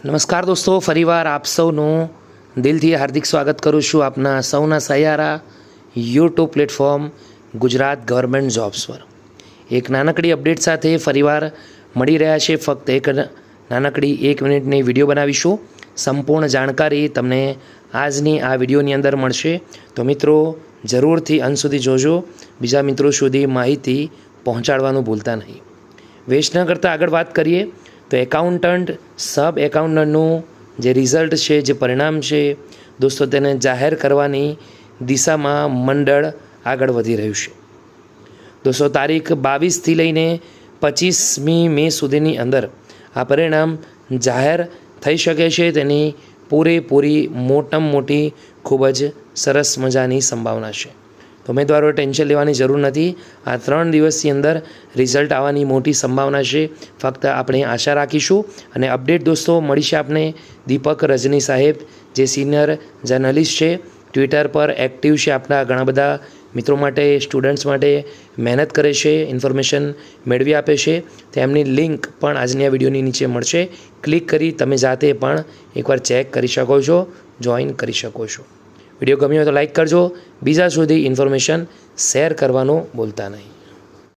નમસ્કાર દોસ્તો, ફરીવાર આપ સૌનું દિલથી હાર્દિક સ્વાગત કરું છું આપના સૌના સહારા YouTube platform Gujarat government jobs પર એક નાનકડી અપડેટ સાથે ફરીવાર મળી રહ્યા છે। ફક્ત એક નાનકડી 1 મિનિટની વિડીયો બનાવીશું। સંપૂર્ણ જાણકારી તમને આજની આ વિડીયોની અંદર મળશે, તો મિત્રો જરૂરથી અંત સુધી જોજો, બીજા મિત્રો સુધી માહિતી પહોંચાડવાનું ભૂલતા નહીં। વેસ્ટ ન કરતાં આગળ વાત કરીએ તો એકાઉન્ટન્ટ સબ એકાઉન્ટન્ટનું જે રિઝલ્ટ છે, જે પરિણામ છે દોસ્તો, તેને જાહેર કરવાની દિશામાં મંડળ આગળ વધી રહ્યું છે। દોસ્તો તારીખ 22થી લઈને 25મી મે સુધીની અંદર આ પરિણામ જાહેર થઈ શકે છે। તેની પૂરેપૂરી મોટામાં મોટી ખૂબ જ સરસ મજાની સંભાવના છે। તો ઉમેદવારોએ ટેન્શન લેવાની જરૂર નથી। આ 3 દિવસની અંદર રિઝલ્ટ આવવાની મોટી સંભાવના છે। ફક્ત આપણે આશા રાખીશું અને અપડેટ દોસ્તો મળીશે આપને દીપક રજની સાહેબ, જે સિનિયર જર્નલિસ્ટ છે, ટ્વિટર પર એક્ટિવ છે, આપણા ઘણા બધા મિત્રો માટે, સ્ટુડન્ટ્સ માટે મહેનત કરે છે, ઇન્ફોર્મેશન મેળવી આપે છે। તેમની લિંક પણ આજની આ વિડીયોની નીચે મળશે। ક્લિક કરી તમે જાતે પણ એકવાર ચેક કરી શકો છો, જોઈન કરી શકો છો। વિડીયો ગમ્યો હોય તો લાઈક કરજો, બીજા સુધી ઇન્ફોર્મેશન શેર કરવાનું ભૂલતા નહીં।